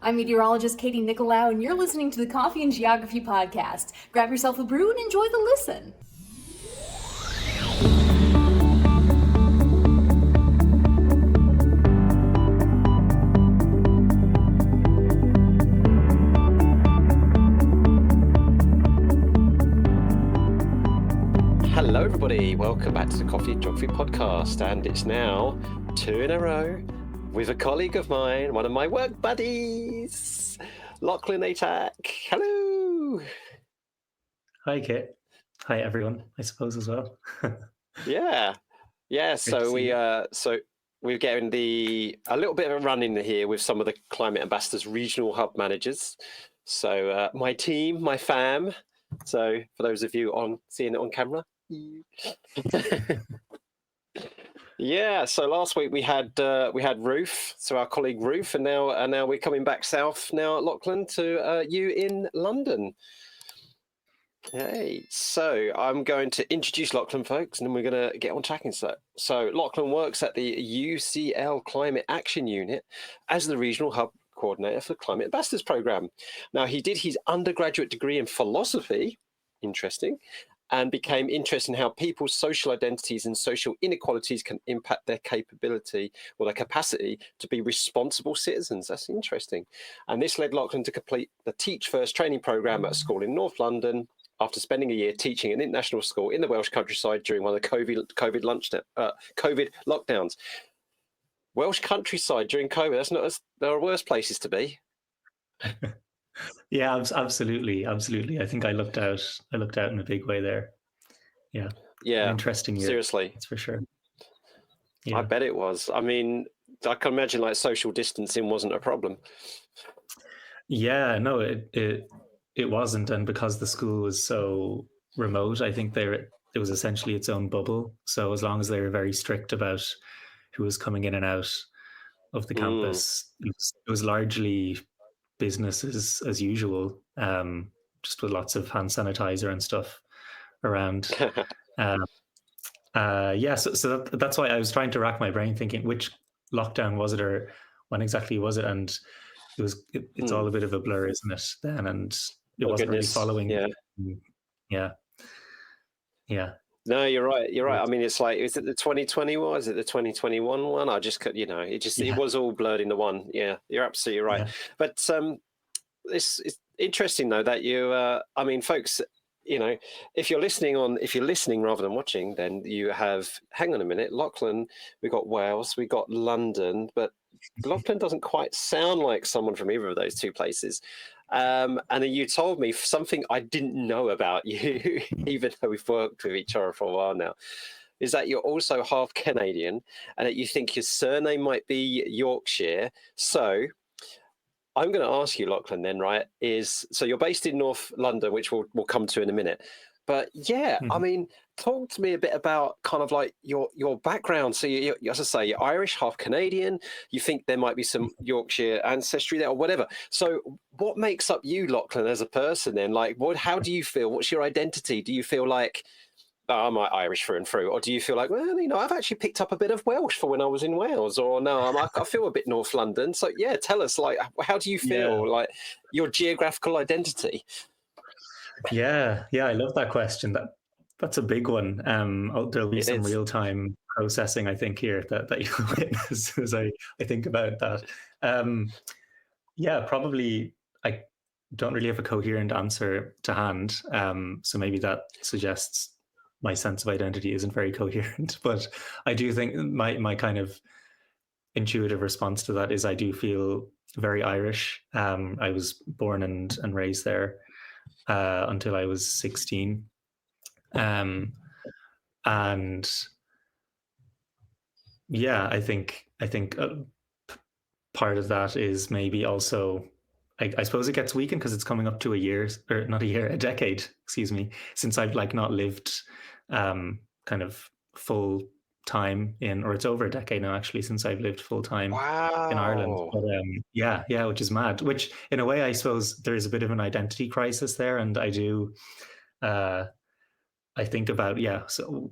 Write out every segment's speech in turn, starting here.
I'm meteorologist Katie Nicolau, and you're listening to the Coffee and Geography podcast. Grab yourself a brew and enjoy the listen. Hello everybody, welcome back to the Coffee and Geography podcast, and it's now 2 in a row with a colleague of mine, one of my work buddies, Lochlann Atack. Hello. Hi, Kit. Hi, everyone. I suppose as well. Yeah. So we're getting a little bit of a run in here with some of the Climate Ambassadors regional hub managers. So my team, my fam. So for those of you seeing it on camera. Yeah, so last week we had Ruth, so our colleague Ruth, and now we're coming back south now at Lochlann to you in London. Hey, so I'm going to introduce Lochlann, folks, and then we're going to get on tracking. So Lochlann works at the UCL Climate Action Unit as the regional hub coordinator for the Climate Ambassadors Programme. Now, he did his undergraduate degree in philosophy, interesting, and became interested in how people's social identities and social inequalities can impact their capability or their capacity to be responsible citizens. That's interesting. And this led Lochlann to complete the Teach First training programme at a school in North London after spending a year teaching an international school in the Welsh countryside during one of the COVID lockdowns. Welsh countryside during COVID, there are worse places to be. Yeah, absolutely. I think I looked out in a big way there. Yeah. An interesting year. Seriously. That's for sure. Yeah. I bet it was. I mean, I can imagine like social distancing wasn't a problem. Yeah, no, it wasn't. And because the school was so remote, I think it was essentially its own bubble. So as long as they were very strict about who was coming in and out of the campus, it was largely business as usual, just with lots of hand sanitizer and stuff around. So that's why I was trying to rack my brain thinking which lockdown was it or when exactly was it, and it's all a bit of a blur, isn't it then? And it wasn't really following. Yeah. No, you're right. I mean, it's like, is it the 2020 one? Is it the 2021 one? I just could, it was all blurred into one. Yeah, you're absolutely right. Yeah. But it's interesting though that you, I mean, folks, if you're listening rather than watching, then you have, hang on a minute, Lochlann, we got Wales, we got London, but Lochlann doesn't quite sound like someone from either of those two places. And then you told me something I didn't know about you, even though we've worked with each other for a while now, is that you're also half Canadian and that you think your surname might be Yorkshire. So I'm going to ask you, Lochlann, then, right, so you're based in North London, which we'll come to in a minute. But yeah, I mean, talk to me a bit about kind of like your background. So you, as I say, you're Irish, half Canadian. You think there might be some Yorkshire ancestry there or whatever. So what makes up you, Lochlann, as a person then? Like, how do you feel? What's your identity? Do you feel like, oh, I'm Irish through and through? Or do you feel like, well, I've actually picked up a bit of Welsh for when I was in Wales? Or no, I feel a bit North London. So yeah, tell us, like, how do you feel, like your geographical identity? Yeah, I love that question. That's a big one. There'll be some real-time processing, I think, here that you'll witness as I think about that. Probably I don't really have a coherent answer to hand. So maybe that suggests my sense of identity isn't very coherent. But I do think my kind of intuitive response to that is I do feel very Irish. I was born and raised there until I was 16. And yeah, I think part of that is maybe also, I suppose it gets weakened because it's coming up to a decade, since I've not lived kind of full time or it's over a decade now actually since I've lived full time in Ireland. But which is mad, which in a way I suppose there's a bit of an identity crisis there, and I do I think about so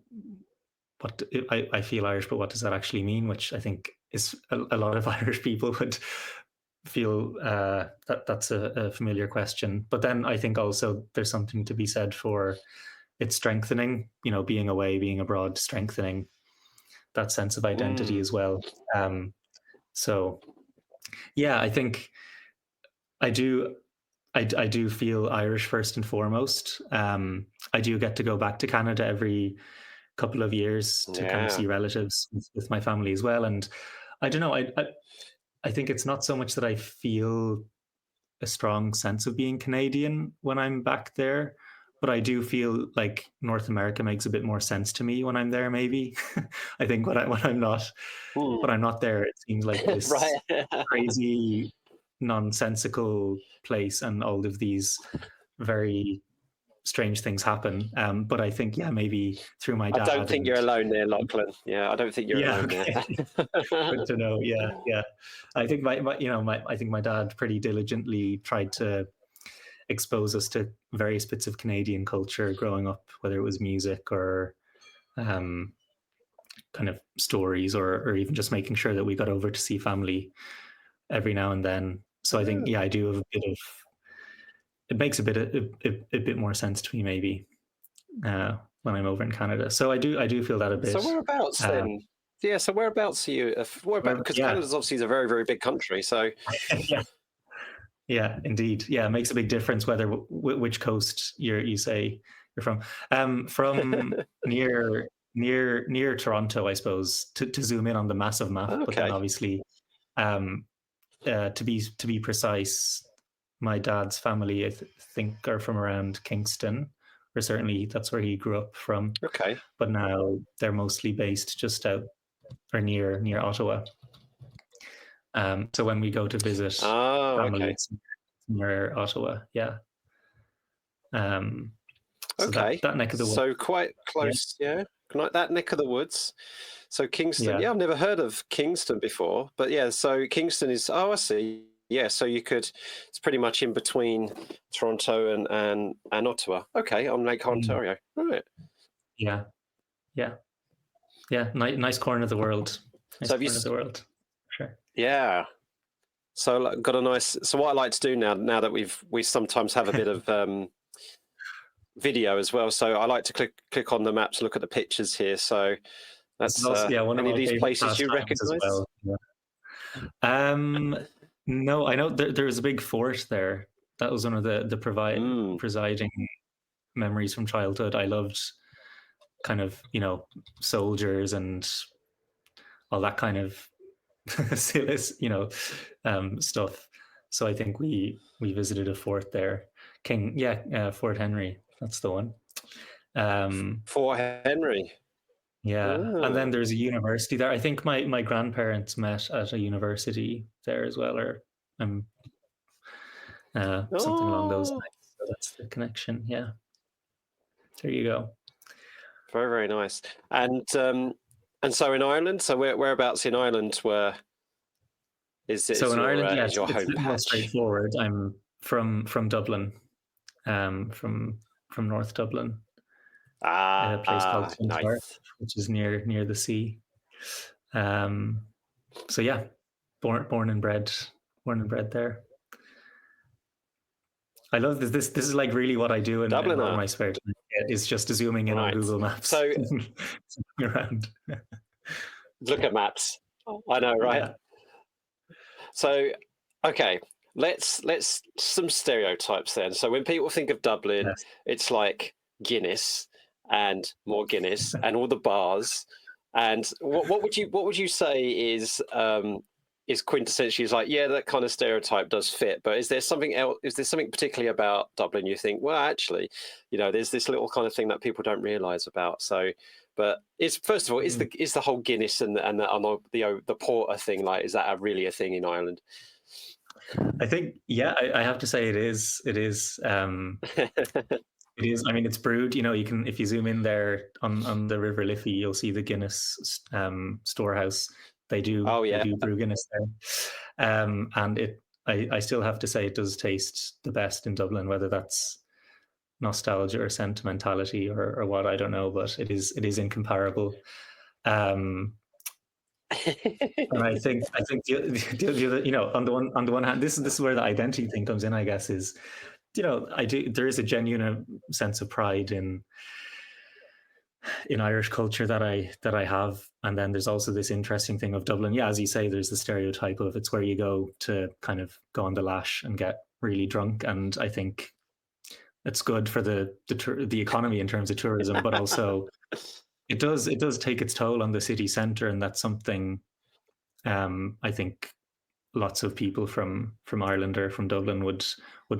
what I feel Irish, but what does that actually mean? Which I think is a lot of Irish people would feel that's a familiar question. But then I think also there's something to be said for it strengthening, being away, being abroad, strengthening that sense of identity as well. So yeah, I think I do feel Irish first and foremost. I do get to go back to Canada every couple of years to kind of see relatives with my family as well. And I don't know, I think it's not so much that I feel a strong sense of being Canadian when I'm back there, but I do feel like North America makes a bit more sense to me when I'm there. Maybe I think when I'm not there, it seems like this crazy, nonsensical place, and all of these very strange things happen. But I think, maybe through my dad. I don't think you're alone there, Lochlann. Yeah, I don't think you're alone there. Good to know. Yeah. I think I think my dad pretty diligently tried to expose us to various bits of Canadian culture growing up, whether it was music or kind of stories, or even just making sure that we got over to see family every now and then. So I think, I do have a bit of. It makes a bit more sense to me, maybe, when I'm over in Canada. So I do feel that a bit. So whereabouts then? Yeah. So whereabouts are you? Because Canada's obviously a very, very big country. So yeah, indeed. Yeah, it makes a big difference whether which coast you say you're from. From near Toronto, I suppose, to zoom in on the massive map. Okay. But then obviously, to be precise, my dad's family, I think, are from around Kingston, or certainly that's where he grew up from. Okay. But now they're mostly based just out or near Ottawa. So when we go to visit family, it's near Ottawa. Yeah. So that neck of the woods. So quite close, yeah. Like that neck of the woods. So Kingston, I've never heard of Kingston before, but yeah. So Kingston is. Oh, I see. Yeah, so it's pretty much in between Toronto and Ottawa. Okay, on Lake Ontario. Right. Yeah. Nice corner of the world. Of the world. Sure. Yeah. So got a nice. So what I like to do now that we sometimes have a bit of video as well. So I like to click on the maps, look at the pictures here. So that's one of these places you recognise. Well. Yeah. No, I know there's a big fort there. That was one of the presiding memories from childhood. I loved kind of, soldiers and all that kind of silly, stuff. So I think we visited a fort there. Fort Henry. That's the one. Fort Henry. Yeah. And then there's a university there. I think my grandparents met at a university there as well, or something along those lines. So that's the connection. Yeah. There you go. Very, very nice. And so in Ireland, so whereabouts in Ireland is Ireland, is your home patch? More straightforward. I'm from Dublin, from North Dublin. A place called Clontarf, which is near the sea. So yeah, born and bred there. I love this. This is like really what I do in my spare time. Is just zooming in on Google Maps. So around. Look at maps. I know, right? Yeah. So okay, let's some stereotypes then. So when people think of Dublin, it's like Guinness and more Guinness and all the bars. And what would you say is quintessentially is like, yeah, that kind of stereotype does fit, but is there something else? Is there something particularly about Dublin you think, well, actually, there's this little kind of thing that people don't realise about? So, but it's first of all, is the whole Guinness and the porter thing, like, is that really a thing in Ireland? I think, I have to say it is. It is. It is. I mean, it's brewed. You can, if you zoom in there on the River Liffey, you'll see the Guinness storehouse. They do. They do brew Guinness there, and I still have to say it does taste the best in Dublin. Whether that's nostalgia or sentimentality or what, I don't know, but it is incomparable. And I think the other, on the one hand, this is where the identity thing comes in, I guess, is, there is a genuine sense of pride in Irish culture that I have, and then there's also this interesting thing of Dublin. Yeah, as you say, there's the stereotype of it's where you go to kind of go on the lash and get really drunk, and I think it's good for the economy in terms of tourism, but also it does take its toll on the city centre, and that's something I think lots of people from Ireland or from Dublin would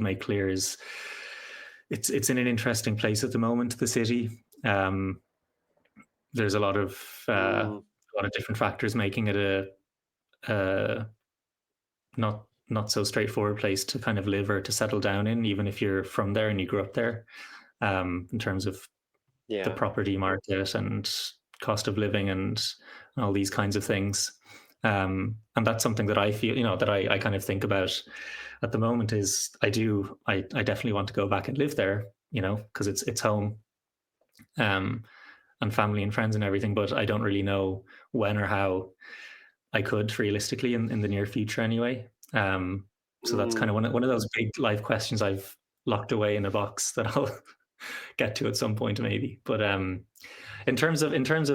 make clear is it's in an interesting place at the moment, the city. There's a lot of different factors making it a not so straightforward place to kind of live or to settle down in, even if you're from there and you grew up there, in terms of the property market and cost of living and all these kinds of things. And that's something that I feel, that I kind of think about at the moment is I definitely want to go back and live there, because it's home, and family and friends and everything, but I don't really know when or how I could realistically in the near future anyway. So that's kind of one of those big life questions I've locked away in a box that I'll get to at some point maybe. But in terms of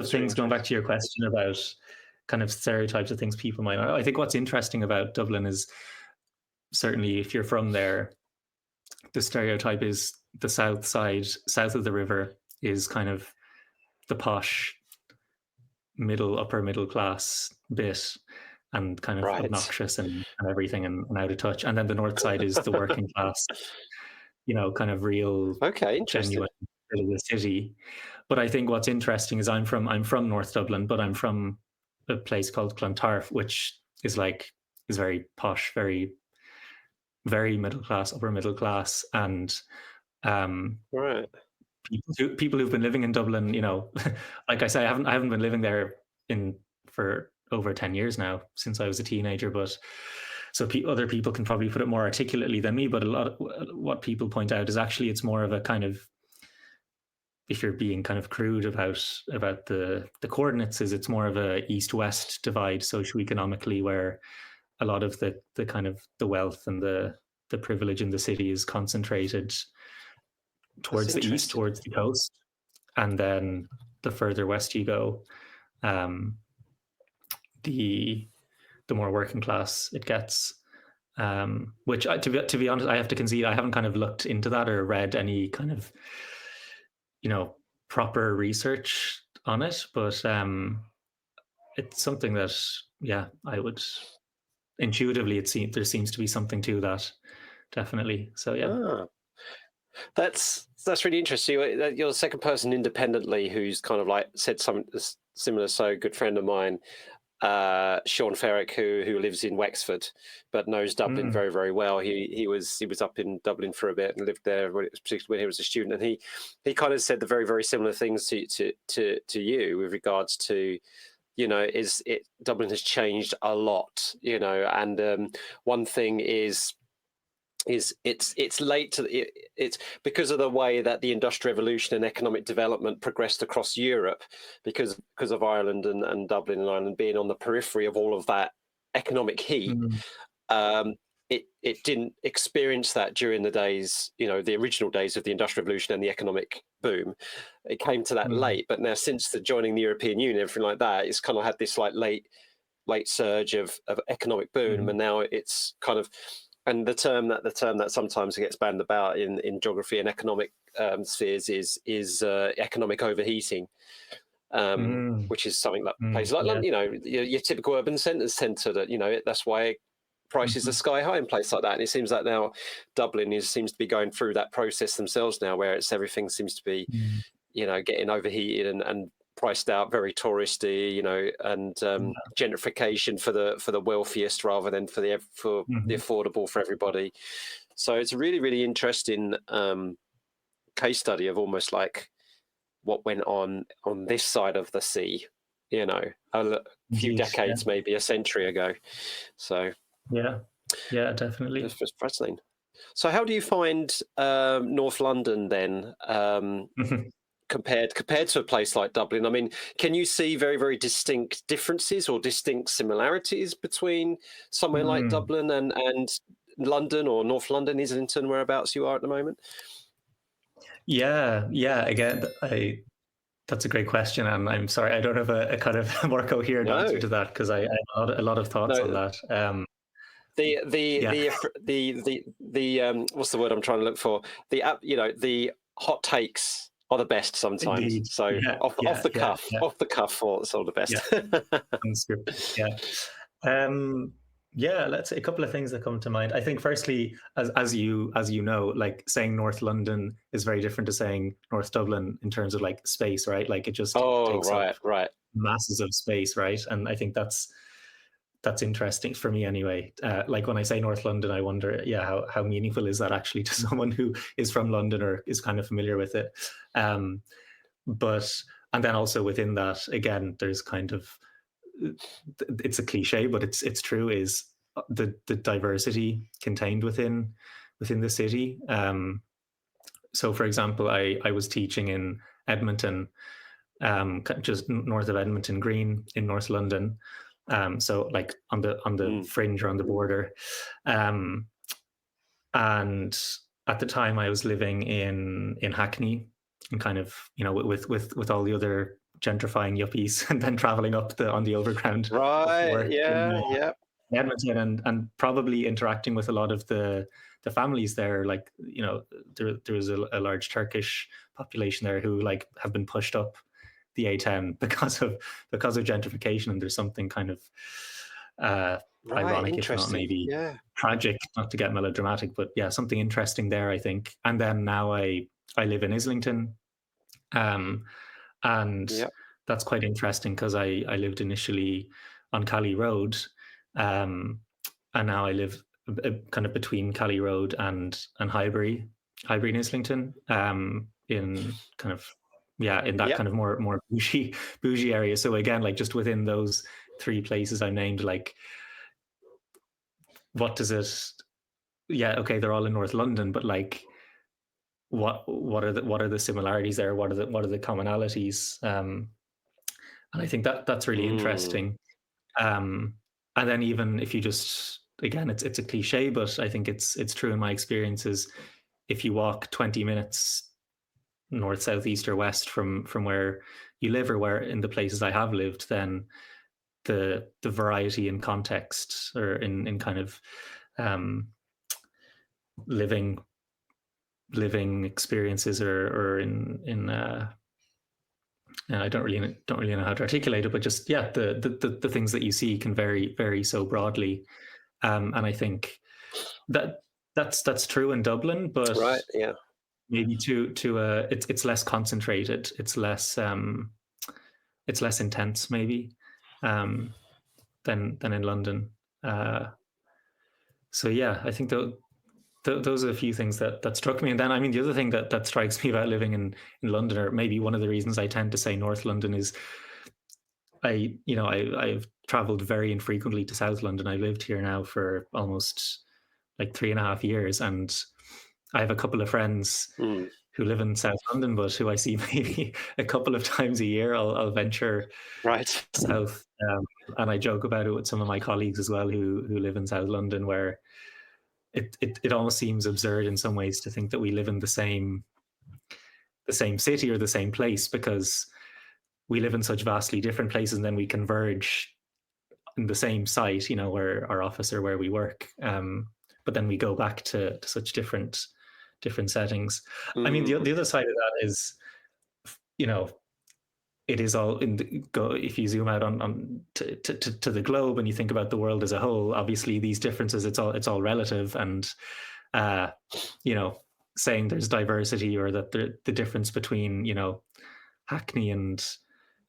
things, going back to your question about kind of stereotypes of things people might know, I think what's interesting about Dublin is certainly if you're from there, the stereotype is the south of the river is kind of the posh upper middle class bit, and kind of obnoxious and everything and out of touch. And then the north side is the working class, kind of real, genuine bit of the city. But I think what's interesting is I'm from North Dublin, but I'm from a place called Clontarf, which is very posh, very, very middle class, upper middle class, and people who've been living in Dublin, like I say, I haven't been living there for over 10 years now, since I was a teenager, but so other people can probably put it more articulately than me, but a lot of what people point out is actually it's more of a kind of, if you're being kind of crude about the coordinates, is it's more of a east-west divide socioeconomically, where a lot of the kind of the wealth and the privilege in the city is concentrated towards the east, towards the coast, and then the further west you go, the more working class it gets. Which, to be honest, I have to concede, I haven't kind of looked into that or read any kind of proper research on it, but it's something that I would intuitively there seems to be something to that, definitely. So that's really interesting. You're the second person independently who's kind of like said something similar. So a good friend of mine, Sean Ferrick, who lives in Wexford but knows Dublin very, very well. He was up in Dublin for a bit and lived there, particularly when he was a student, and he kind of said the very, very similar things to you with regards to, Dublin has changed a lot, and one thing is it's late to it's because of the way that the industrial revolution and economic development progressed across Europe, because of Ireland and Dublin and Ireland being on the periphery of all of that economic heat. It didn't experience that during the days, the original days of the industrial revolution and the economic boom. It came to that late, but now since joining the European Union, everything like that, it's kind of had this like late surge of economic boom, and now it's kind of. And the term that sometimes gets bandied about in geography and economic spheres is economic overheating, which is something that places like your typical urban centres tend to that's why prices are sky high in places like that. And it seems like now Dublin seems to be going through that process themselves now, where everything seems to be getting overheated and priced out, very touristy, and gentrification for the wealthiest rather than for the affordable for everybody. So it's a really, really interesting case study of almost like what went on this side of the sea, a few decades, maybe a century ago. So yeah, definitely. It's fascinating. So how do you find North London then? compared to a place like Dublin? I mean, can you see very, very distinct differences or distinct similarities between somewhere like Dublin and London or North London, Islington, whereabouts you are at the moment? Yeah. Again, that's a great question, and I'm sorry I don't have a kind of more coherent answer to that, because I have a lot of thoughts on that. The what's the word I'm trying to look for? The hot takes are the best sometimes. Indeed. So off the cuff thoughts are the best. Let's say a couple of things that come to mind. I think firstly, as you know, like saying North London is very different to saying North Dublin in terms of like space, right? Like it just takes up masses of space, right? And I think that's interesting for me anyway. Like when I say North London, I wonder, how meaningful is that actually to someone who is from London or is kind of familiar with it? And then also within that, again, there's kind of, it's a cliche, but it's true, is the diversity contained within the city. So for example, I was teaching in Edmonton, just north of Edmonton Green in North London. So like on the fringe or on the border. And at the time I was living in Hackney, and kind of, with all the other gentrifying yuppies, and then traveling up on the overground. In Edmonton, and probably interacting with a lot of the families there. Like, there was a large Turkish population there who like have been pushed up the A10 because of gentrification, and there's something kind of ironic, if not maybe tragic, not to get melodramatic, but something interesting there, I think. And then now I live in Islington, and that's quite interesting, because I lived initially on Cally Road, and now I live kind of between Cally Road and Highbury in Islington, in kind of in that kind of more bougie area. So again, like just within those three places I named, like what does it? Yeah, okay, they're all in North London, but like what are the similarities there? What are the commonalities? And I think that's really interesting. And then even if you just, again, it's a cliche, but I think it's true in my experiences. If you walk 20 minutes north, south, east, or west from where you live, or where in the places I have lived, then the variety in context, or in kind of living experiences, or in I don't really know how to articulate it, but just the things that you see can vary so broadly, and I think that's true in Dublin, but maybe it's less concentrated, it's less intense maybe, than in London. So I think those are a few things that struck me. And then, I mean, the other thing that strikes me about living in London, or maybe one of the reasons I tend to say North London, is I've traveled very infrequently to South London. I've lived here now for almost like 3.5 years, and I have a couple of friends who live in South London, but who I see maybe a couple of times a year. I'll venture south, and I joke about it with some of my colleagues as well who live in South London, where it almost seems absurd in some ways to think that we live in the same city or the same place, because we live in such vastly different places, and then we converge in the same site, where our office or where we work. But then we go back to such different settings. I mean, the other side of that is, it is all if you zoom out on to the globe, and you think about the world as a whole, obviously these differences, it's all relative, and saying there's diversity, or that the difference between Hackney and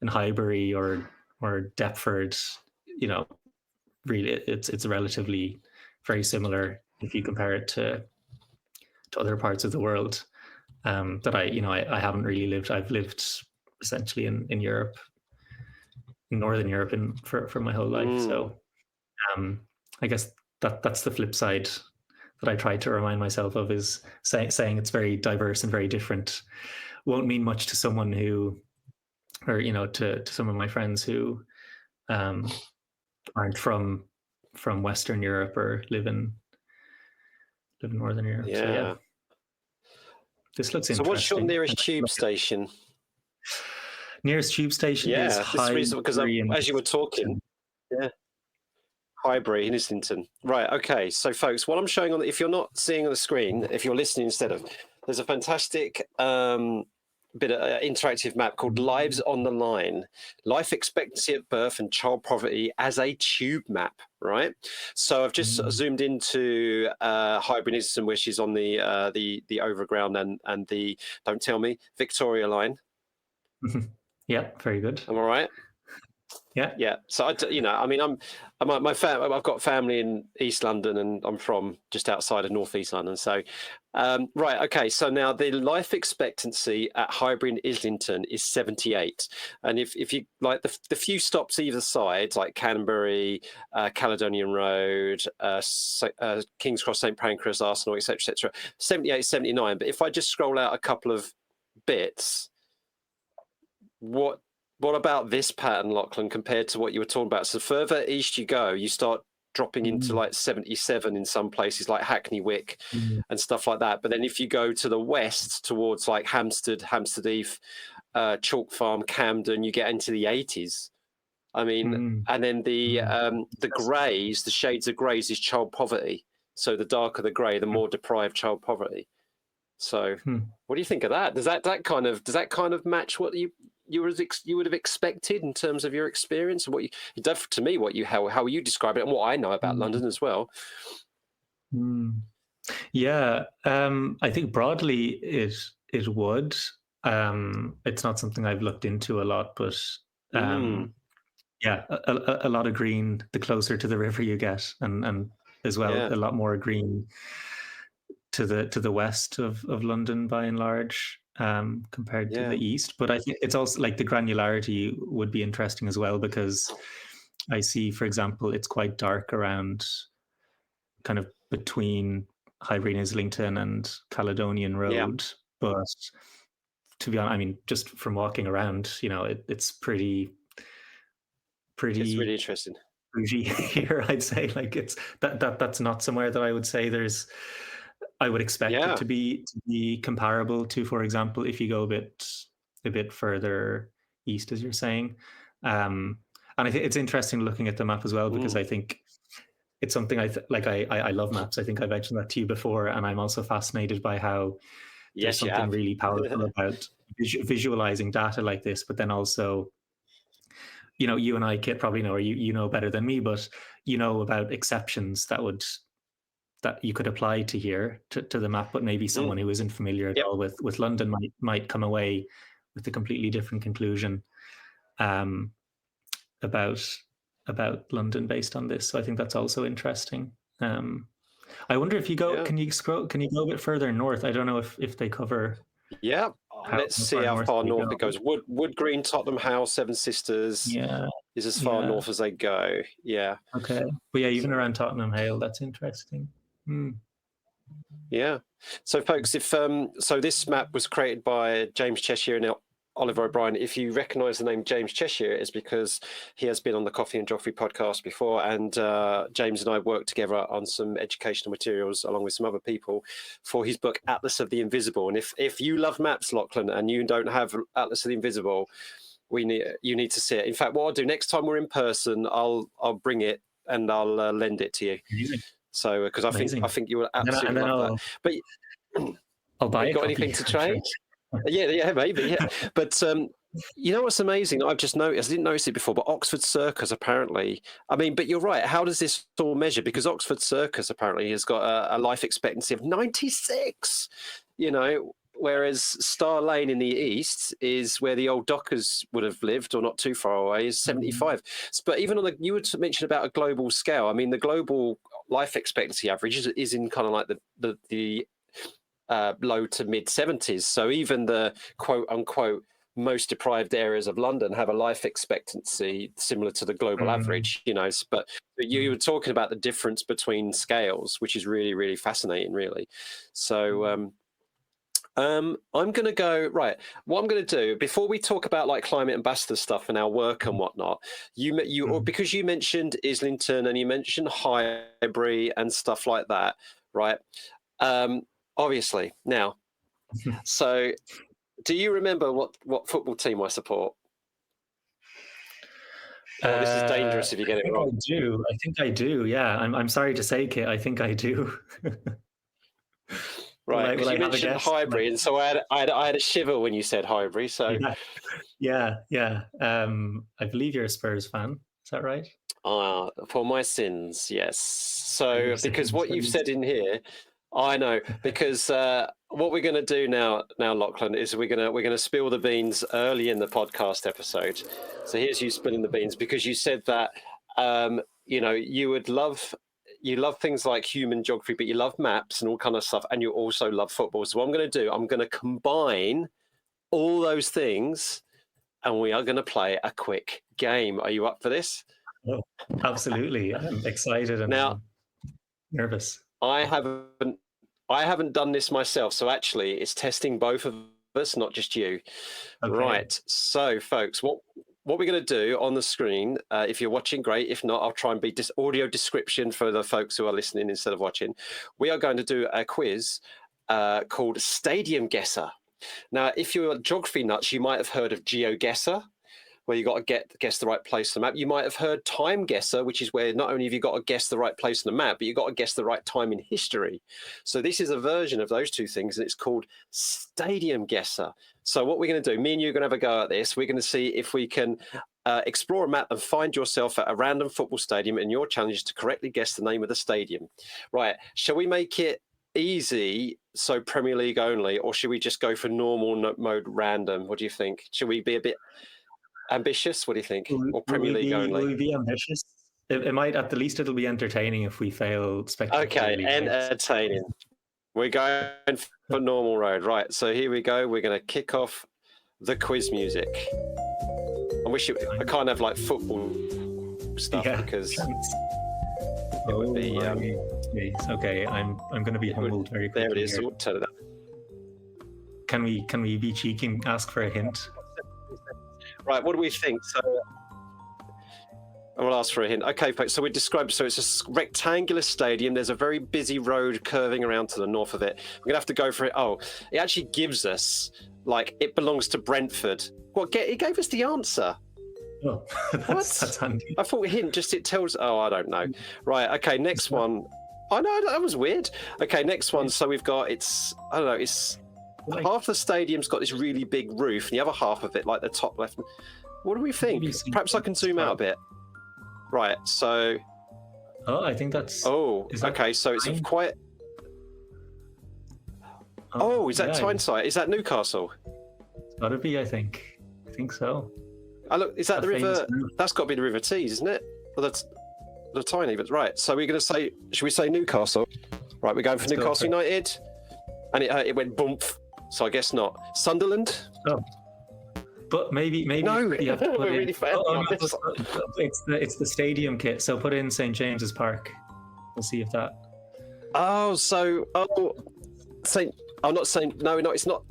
Highbury or Deptford, really it's relatively very similar if you compare it to other parts of the world, that I haven't really lived. I've lived essentially in Europe, in Northern Europe, for my whole life. So I guess that's the flip side that I try to remind myself of, is saying it's very diverse and very different, won't mean much to someone who, or to some of my friends who aren't from Western Europe or live in Northern Europe. So yeah, this looks So what's your interesting. nearest tube station? Nearest tube station is this is reasonable because as you were talking, Highbury in Islington. Right. Okay. So, folks, what I'm showing on, if you're not seeing on the screen, if you're listening instead of, there's a fantastic bit of interactive map called Lives on the Line: Life Expectancy at Birth and Child Poverty as a Tube Map. Right. So I've just zoomed into Highbury in Islington, which is on the Overground and the, don't tell me, Victoria Line. Yeah. Very good. Am I right? Yeah. So I've got family in East London, and I'm from just outside of North East London. So, right. Okay. So now the life expectancy at Highbury and Islington is 78, and if you like the few stops either side, like Canterbury, Caledonian Road, King's Cross, St Pancras, Arsenal, etc., 78, 79. But if I just scroll out a couple of bits, what about this pattern, Lochlann, compared to what you were talking about? So further east you go, you start dropping into like 77 in some places like Hackney Wick and stuff like that. But then if you go to the west towards like Hampstead Heath, Chalk Farm, Camden, you get into the 80s. I mean, and then the greys, the shades of greys is child poverty. So the darker the grey, the more deprived child poverty. So what do you think of that? Does that kind of match what you would have expected in terms of your experience, and what to me, how you describe it, and what I know about London as well? Yeah, I think broadly it would. It's not something I've looked into a lot, but yeah, a lot of green the closer to the river you get, and as well a lot more green to the west of London by and large, compared to the east. But I think it's also like the granularity would be interesting as well, because I see, for example, it's quite dark around kind of between Highbury and Islington and Caledonian Road. But to be honest, I mean, just from walking around, it's pretty it's really interesting here, I'd say. Like that's not somewhere that I would say I would expect it to be comparable to, for example, if you go a bit further east, as you're saying. And I think it's interesting looking at the map as well, because I think it's something I love maps. I think I mentioned that to you before, and I'm also fascinated by how there's something really powerful about visualizing data like this, but then also, you and I, Kit, probably know, or you know better than me, but about exceptions that you could apply to here to the map, but maybe someone who isn't familiar at all with London might come away with a completely different conclusion about London based on this. So I think that's also interesting. I wonder if you go, can you go a bit further north? I don't know if they cover. Yeah, let's see how far north it goes. Wood Green, Tottenham House, Seven Sisters is as far north as they go. Yeah. Okay. But yeah, even around Tottenham Hale, that's interesting. Yeah. So folks, so this map was created by James Cheshire and Oliver O'Brien. If you recognise the name James Cheshire, it's because he has been on the Coffee and Geography podcast before, and James and I worked together on some educational materials along with some other people for his book Atlas of the Invisible. And if you love maps, Lochlann, and you don't have Atlas of the Invisible, you need to see it. In fact, what I'll do next time we're in person, I'll bring it and I'll lend it to you. Amazing. So because I think you will absolutely love that. But I'll buy. Got anything to trade? Yeah, maybe. Yeah, but you know what's amazing? I've just noticed. I didn't notice it before, but Oxford Circus apparently. I mean, but you're right. How does this all measure? Because Oxford Circus apparently has got a life expectancy of 96. Whereas Star Lane in the east is where the old dockers would have lived, or not too far away, is 75. But even on you would mention about a global scale. I mean, the global life expectancy average is in kind of like the low to mid 70s. So even the quote unquote most deprived areas of London have a life expectancy similar to the global average. But you were talking about the difference between scales, which is really, really fascinating, really. So I'm going to go right. What I'm going to do before we talk about like climate ambassador stuff and our work and whatnot, because you mentioned Islington and you mentioned Highbury and stuff like that, right? Obviously, now, so do you remember what football team I support? Oh, this is dangerous if you get it wrong. I think I do. Yeah, I'm sorry to say, Kit. I think I do. Right, because you mentioned Highbury, and so I had a shiver when you said Highbury. So yeah. I believe you're a Spurs fan. Is that right? For my sins, yes. So because what you've said in here, I know. Because what we're going to do now, Lochlann, is we're gonna spill the beans early in the podcast episode. So here's you spilling the beans because you said that you love things like human geography, but you love maps and all kind of stuff, and you also love football. So what I'm going to do, I'm going to combine all those things, and we are going to play a quick game. Are you up for this? Oh, absolutely. I'm excited and now nervous. I haven't done this myself, so actually it's testing both of us, not just you. Okay. Right. So, folks, what we're going to do on the screen, if you're watching, great. If not, I'll try and be audio description for the folks who are listening instead of watching. We are going to do a quiz called Stadium Guesser. Now, if you're geography nuts, you might have heard of GeoGuessr, where you got to guess the right place on the map. You might have heard Time Guesser, which is where not only have you got to guess the right place on the map, but you've got to guess the right time in history. So this is a version of those two things, and it's called Stadium Guesser. So what we're going to do, me and you are going to have a go at this. We're going to see if we can explore a map and find yourself at a random football stadium, and your challenge is to correctly guess the name of the stadium. Right, shall we make it easy, so Premier League only, or should we just go for normal mode random? What do you think? Should we be a bit ambitious? What do you think? Or Premier League only? Will we be ambitious? It might, at the least, it'll be entertaining if we fail spectacularly. Okay, entertaining. We're going for normal road. Right, so here we go. We're going to kick off the quiz music. I can't have like football stuff because it would be... okay, I'm going to be humbled very quickly. There it is. Here. Turn it up. Can we be cheeky and ask for a hint? Right, what do we think? So I will ask for a hint. Okay, folks, so we described, so it's a rectangular stadium. There's a very busy road curving around to the north of it. We're going to have to go for it. Oh, it actually gives us, like, it belongs to Brentford. What? It gave us the answer. Oh, that's handy. I thought a hint, it tells, I don't know. Right, okay, next one. Oh, no, that was weird. Okay, next one. So we've got, half the stadium's got this really big roof, and the other half of it, like the top left. What do we think? Perhaps I can zoom out a bit. Right, so... Oh, I think that's... Oh, okay, so it's quite... Oh, is that Tyneside? Is that Newcastle? It's got to be, I think. I think so. Oh, look, is that the river? That's got to be the River Tees, isn't it? Well, that's the tiny, but right. So we're going to say... Should we say Newcastle? Right, we're going for Newcastle United. And it went bump. So I guess not. Sunderland? Oh. But maybe no, you have to put we're really failing. It's the stadium kit. So put in St James's Park. We'll see if that. No, it's not.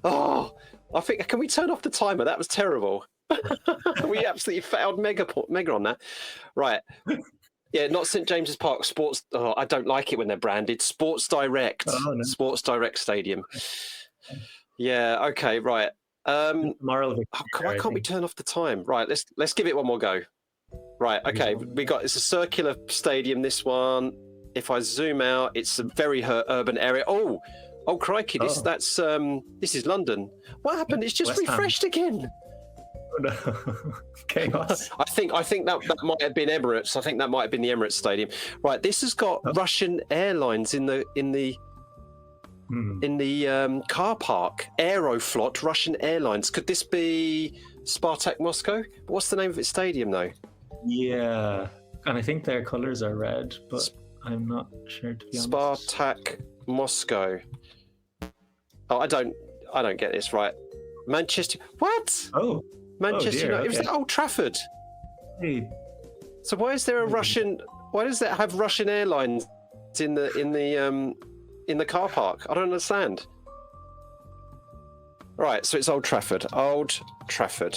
Oh, I think, can we turn off the timer? That was terrible. We absolutely failed mega on that. Right. Yeah, not St James's Park. Sports. Oh, I don't like it when they're branded. Sports Direct. Oh, no. Sports Direct Stadium. Yeah. Okay. Right. Why can't we turn off the time? Right. Let's give it one more go. Right. Okay. It's a circular stadium. This one. If I zoom out, it's a very urban area. Oh, crikey! This is London. What happened? It's just refreshed again. Oh, no. Chaos. I think that might have been Emirates. I think that might have been the Emirates Stadium. Right. This has got Russian Airlines in the car park. Aeroflot, Russian Airlines. Could this be Spartak Moscow? What's the name of its stadium though? Yeah, and I think their colours are red, but I'm not sure, to be honest. Spartak Moscow. Oh, I don't get this right. Manchester. What? Oh, Manchester United. Okay. It was at Old Trafford. Hey. So why is there a Russian? Why does that have Russian Airlines in the car park? I don't understand. Right, so it's Old Trafford. Old Trafford.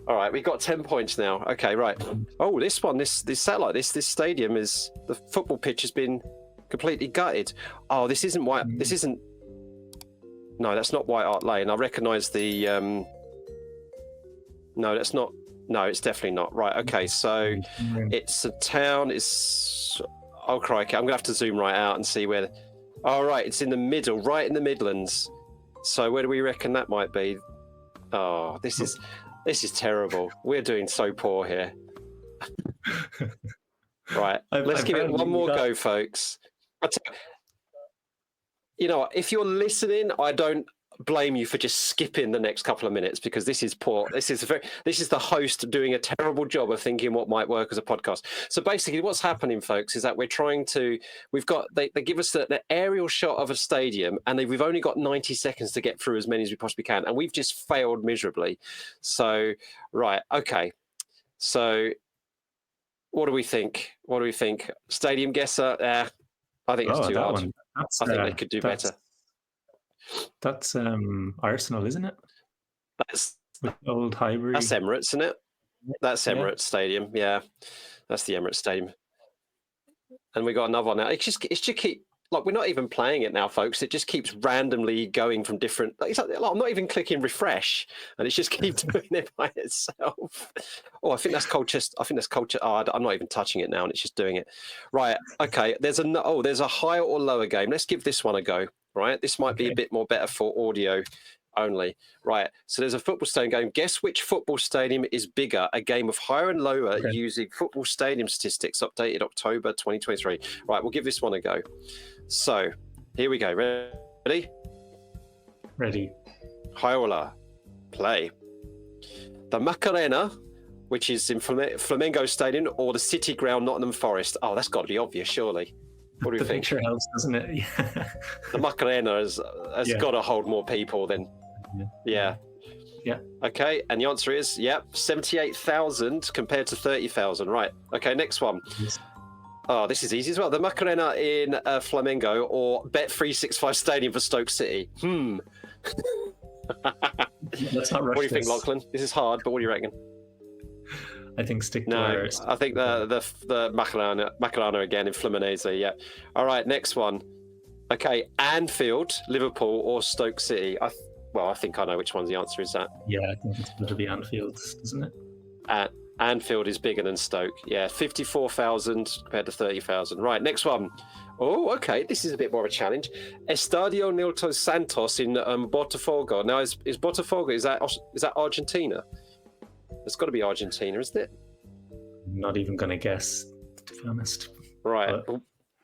All right, we got 10 points now. Okay, right. Oh, this one, this satellite, this stadium is, the football pitch has been completely gutted. Oh, this isn't White. This isn't. No, that's not White Hart Lane. I recognise the. No, that's not. No, it's definitely not. Right. Okay, so it's a town. It's. Oh crikey! I'm gonna have to zoom right out and see where. All right, it's in the middle, right in the Midlands. So where do we reckon that might be? Oh, this is terrible. We're doing so poor here. Right, let's give it one more go, folks. You know, if you're listening, I don't blame you for just skipping the next couple of minutes because this is poor. This is the host doing a terrible job of thinking what might work as a podcast. So basically, what's happening, folks, is that we're trying to. They give us the aerial shot of a stadium, and we've only got 90 seconds to get through as many as we possibly can, and we've just failed miserably. So, right, okay, so. What do we think? Stadium guesser? I think it's too hard. I think they could do better. That's Arsenal, isn't it? That's with Old Highbury. That's Emirates, isn't it? That's Emirates Stadium. Yeah, that's the Emirates Stadium. And we got another one now. It just keep like we're not even playing it now, folks. It just keeps randomly going from different. Like, I'm not even clicking refresh, and it just keeps doing it by itself. Oh, I think that's Colchester. Oh, I'm not even touching it now, and it's just doing it. Right. Okay. There's a higher or lower game. Let's give this one a go. Right. This might be a bit more better for audio only. Right. So there's a football stadium game. Guess which football stadium is bigger? A game of higher and lower using football stadium statistics updated October 2023. Right. We'll give this one a go. So here we go. Ready? Ready. Higher play. The Macarena, which is in Flamengo Stadium, or the City Ground, Nottingham Forest. Oh, that's got to be obvious, surely. What do you think? The picture helps, doesn't it? The Macarena has got to hold more people than. Yeah. Okay, and the answer is 78,000 compared to 30,000. Right. Okay, next one. Yes. Oh, this is easy as well. The Macarena in Flamengo or Bet365 Stadium for Stoke City. Let's not rush. What do you think, Lochlann? This is hard, but what do you reckon? I think stick to our... I think the Macarena again in Fluminense. Yeah. All right, next one. Okay, Anfield, Liverpool, or Stoke City. I think I know which one's the answer is that. Yeah, I think it's going to be Anfield, isn't it? Anfield is bigger than Stoke. Yeah, 54,000 compared to 30,000. Right, next one. Oh, okay, this is a bit more of a challenge. Estadio Nilton Santos in Botafogo. Now, is Botafogo, is that Argentina? It's got to be Argentina, isn't it? I'm not even going to guess, to be honest. Right. But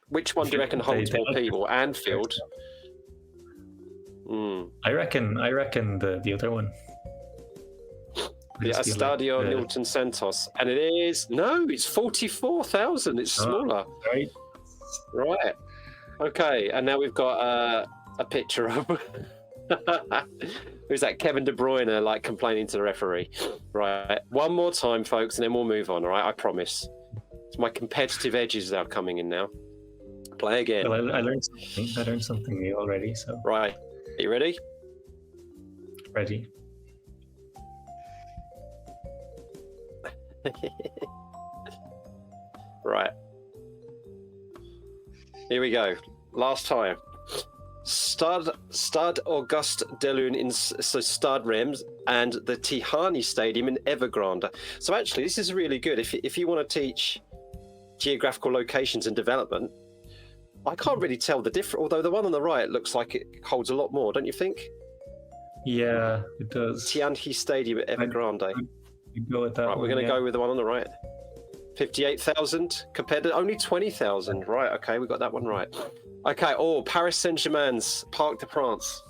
which one do you reckon holds more people? Anfield? I reckon the other one. The Estadio Nilton Santos. And it's 44,000. It's smaller. Right. Okay, and now we've got a picture of... Who's that? Kevin De Bruyne, like complaining to the referee. Right. One more time, folks, and then we'll move on. All right. I promise. It's my competitive edges that are coming in now. Play again. Well, I learned something. I learned something new already. So. Right. Are you ready? Ready. Right. Here we go. Last time. Stade Auguste Delune in Stade Reims and the Tihani Stadium in Evergrande. So actually, this is really good. If you want to teach geographical locations and development, I can't really tell the difference. Although the one on the right looks like it holds a lot more, don't you think? Yeah, it does. Tianhi Stadium at Evergrande. Go with that. Right, we're going to go with the one on the right. 58,000 compared to only 20,000. Right, okay, we got that one right. Okay, Paris Saint-Germain's Parc de France.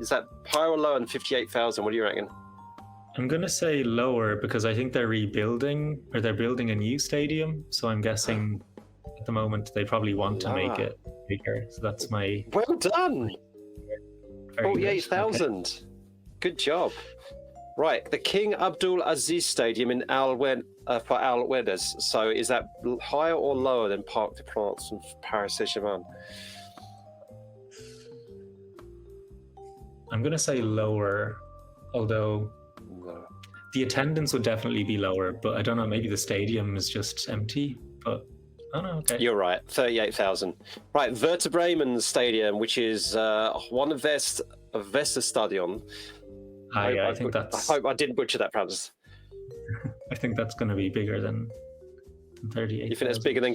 Is that higher or lower than 58,000? What do you reckon? I'm going to say lower because I think they're rebuilding or they're building a new stadium. So I'm guessing at the moment they probably want to make it bigger. So that's my... Well done! 48,000. Okay. Good job. Right, the King Abdul Aziz Stadium in for Al Wedas. So is that higher or lower than Parc de France and Paris Saint-Germain? I'm going to say lower, although the attendance would definitely be lower, but I don't know, maybe the stadium is just empty, but I don't know, okay. You're right, 38,000. Right, Werder Bremen Stadium, which is one of Weserstadion. I think that's... I hope I didn't butcher that, perhaps. I think that's going to be bigger than 38,000. You think it's bigger than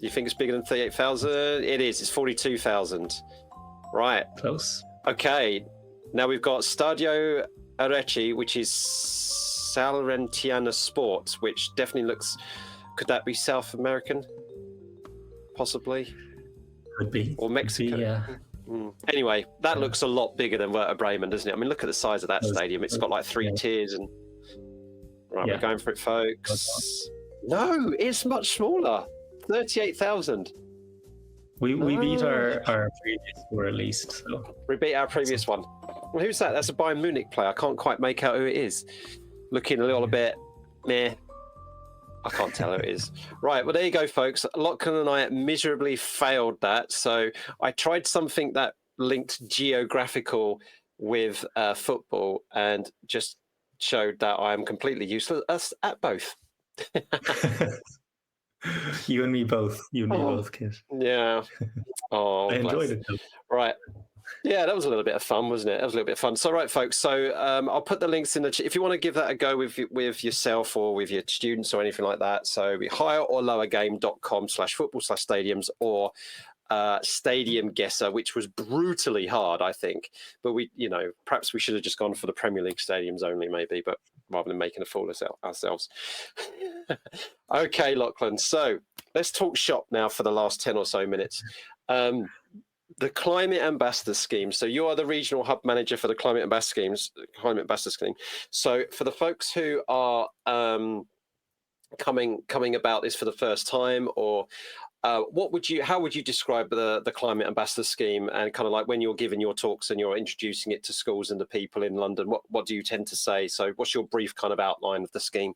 You think it's bigger than 38,000? It is. It's 42,000. Right. Close. Okay. Now we've got Stadio Arechi, which is Salernitana Sports, which definitely looks... Could that be South American? Possibly. Could be. Or Mexico. Be, yeah. Anyway, that looks a lot bigger than Werder Bremen, doesn't it? I mean, look at the size of that stadium. It's got like 3 tiers and... Right, we're going for it, folks. No, it's much smaller. 38,000. We beat our previous score at least. So. We beat our previous one. Well, who's that? That's a Bayern Munich player. I can't quite make out who it is. Looking a little bit meh. I can't tell who it is. Right, well, there you go, folks. Lochlann and I miserably failed that. So I tried something that linked geographical with football and just showed that I am completely useless at both. You and me both. You and me both, kid. Yeah. Oh, I enjoyed it though. Right. Yeah, that was a little bit of fun, wasn't it? That was a little bit of fun. So, right, folks. So, I'll put the links in the chat if you want to give that a go with yourself or with your students or anything like that. So, higherorlowergame.com/football/stadiums or Stadium Guesser, which was brutally hard, I think. But perhaps we should have just gone for the Premier League stadiums only, maybe, but rather than making a fool of ourselves. Okay, Lochlann. So let's talk shop now for the last 10 or so minutes. The Climate Ambassador Scheme. So you are the regional hub manager for the Climate Ambassador Scheme. So for the folks who are coming about this for the first time, or how would you describe the Climate Ambassador Scheme, and kind of like when you're giving your talks and you're introducing it to schools and the people in London, what do you tend to say? So what's your brief kind of outline of the scheme?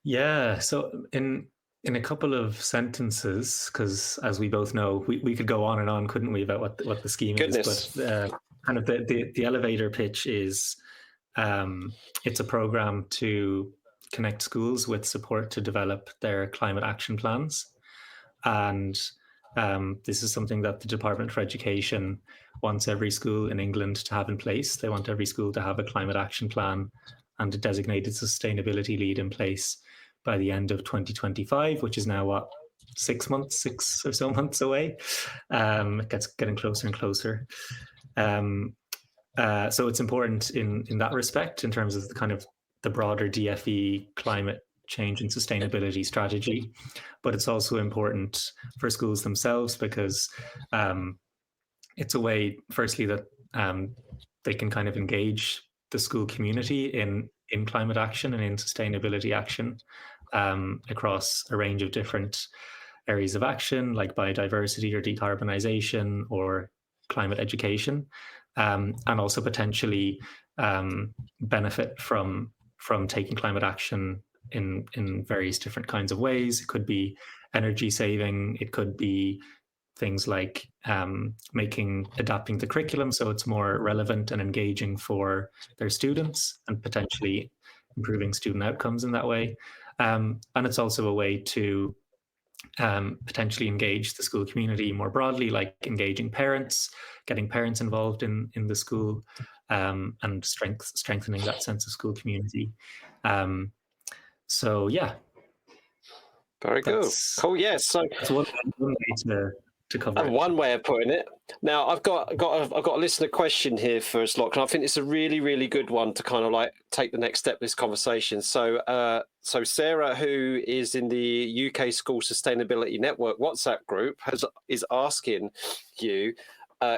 Yeah, so in a couple of sentences, because as we both know, we could go on and on, couldn't we, about what the scheme is? But kind of the elevator pitch is it's a program to connect schools with support to develop their climate action plans. And this is something that the Department for Education wants every school in England to have in place. They want every school to have a climate action plan and a designated sustainability lead in place by the end of 2025, which is now 6 or so months away. It gets getting closer and closer. So it's important in that respect, in terms of the broader DFE climate change and sustainability strategy. But it's also important for schools themselves, because it's a way, firstly, that they can kind of engage the school community in climate action and in sustainability action across a range of different areas of action, like biodiversity or decarbonisation or climate education, and also potentially benefit from taking climate action in various different kinds of ways. It could be energy saving. It could be things like adapting the curriculum so it's more relevant and engaging for their students, and potentially improving student outcomes in that way. And it's also a way to potentially engage the school community more broadly, like engaging parents, getting parents involved in the school, and strengthening that sense of school community. So yeah. Very good. Cool. Yes. So that's one way to cover it. One way of putting it. Now I've got a listener question here for us, Lochlann. I think it's a really, really good one to kind of like take the next step of this conversation. So Sarah, who is in the UK School Sustainability Network WhatsApp group, is asking you,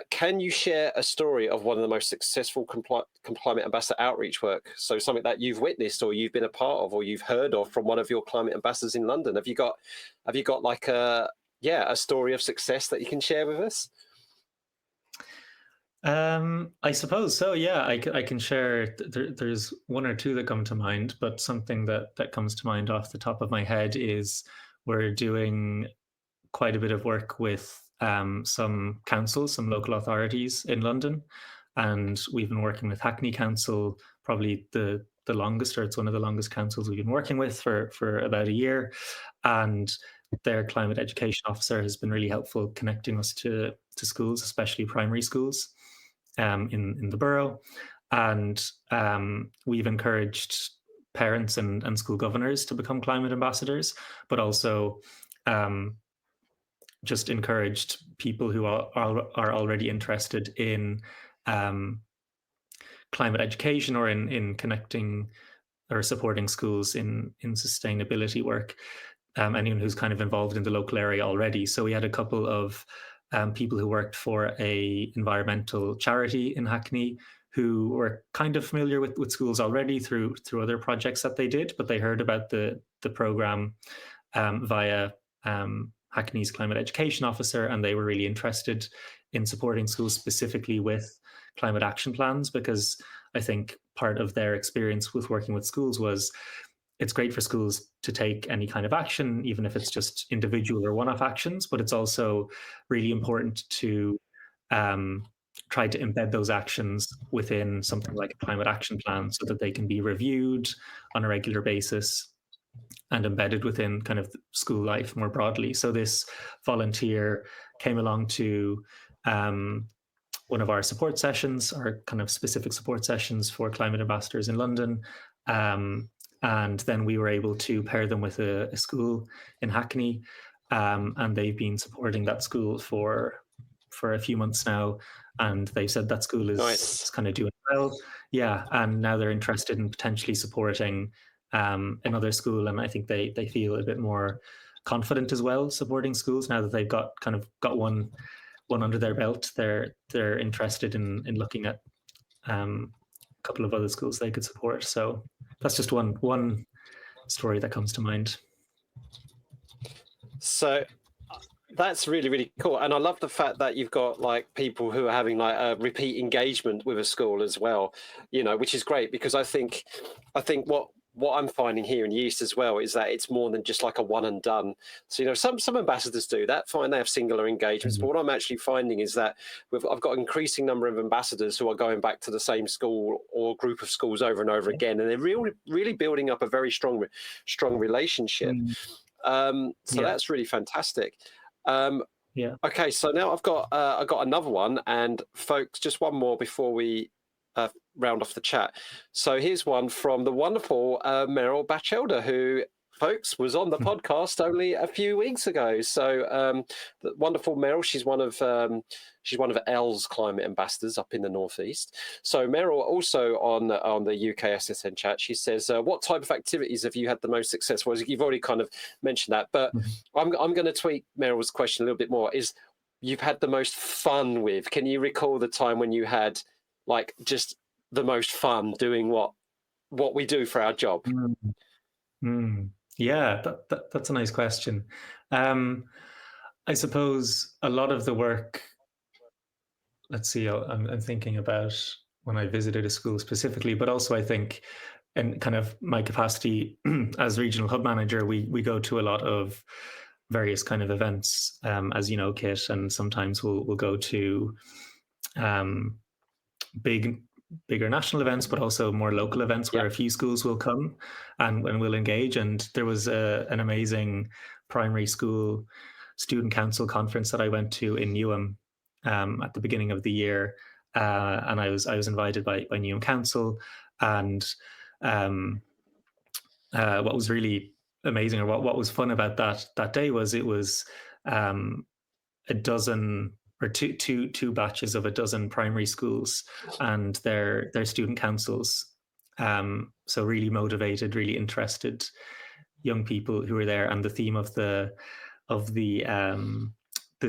can you share a story of one of the most successful climate ambassador outreach work? So something that you've witnessed or you've been a part of or you've heard of from one of your climate ambassadors in London. Have you got like a story of success that you can share with us? I suppose so. Yeah, I can share. There's one or two that come to mind, but something that comes to mind off the top of my head is we're doing quite a bit of work with some councils, some local authorities in London, and we've been working with Hackney Council, probably the longest, or it's one of the longest councils we've been working with for about a year. And their climate education officer has been really helpful connecting us to schools, especially primary schools in the borough. And we've encouraged parents and school governors to become climate ambassadors, but also just encouraged people who are already interested in climate education or in connecting or supporting schools in sustainability work. Anyone who's kind of involved in the local area already. So we had a couple of people who worked for a environmental charity in Hackney who were kind of familiar with schools already through other projects that they did, but they heard about the program via Hackney's climate education officer, and they were really interested in supporting schools specifically with climate action plans, because I think part of their experience with working with schools was it's great for schools to take any kind of action, even if it's just individual or one-off actions, but it's also really important to try to embed those actions within something like a climate action plan so that they can be reviewed on a regular basis and embedded within kind of school life more broadly. So this volunteer came along to one of our support sessions, our kind of specific support sessions for climate ambassadors in London. And then we were able to pair them with a school in Hackney. And they've been supporting that school for a few months now. And they said that school is kind of doing well. Yeah. And now they're interested in potentially supporting another school. And I think they feel a bit more confident as well supporting schools now that they've got one under their belt. They're interested in looking at a couple of other schools they could support. So that's just one story that comes to mind. So that's really, really cool. And I love the fact that you've got like people who are having like a repeat engagement with a school as well, which is great, because I think what I'm finding here in the East as well is that it's more than just like a one and done. So, some ambassadors do that, fine, they have singular engagements. But what I'm actually finding is that I've got an increasing number of ambassadors who are going back to the same school or group of schools over and over again. And they're really building up a very strong relationship. So that's really fantastic. Okay, so now I've got another one, and folks, just one more before we round off the chat. So here's one from the wonderful Meryl Batchelder, who, folks, was on the podcast only a few weeks ago. So the wonderful Meryl, she's one of L's climate ambassadors up in the Northeast. So Meryl, also on the UK SSN chat, she says, what type of activities have you had the most success? Well, you've already kind of mentioned that, but I'm going to tweak Meryl's question a little bit more. Is you've had the most fun with? Can you recall the time when you had like just the most fun doing what we do for our job? Yeah, that's a nice question. I suppose a lot of the work, let's see, I'm thinking about when I visited a school specifically, but also I think in kind of my capacity as regional hub manager, we go to a lot of various kind of events, as you know, Kit, and sometimes we'll go to bigger national events, but also more local events where a few schools will come and we'll engage. And there was an amazing primary school student council conference that I went to in Newham at the beginning of the year, and I was invited by Newham Council. And what was really amazing, or what was fun about that day, was it was a dozen or two batches of a dozen primary schools and their student councils. So really motivated, really interested young people who were there. And the theme of the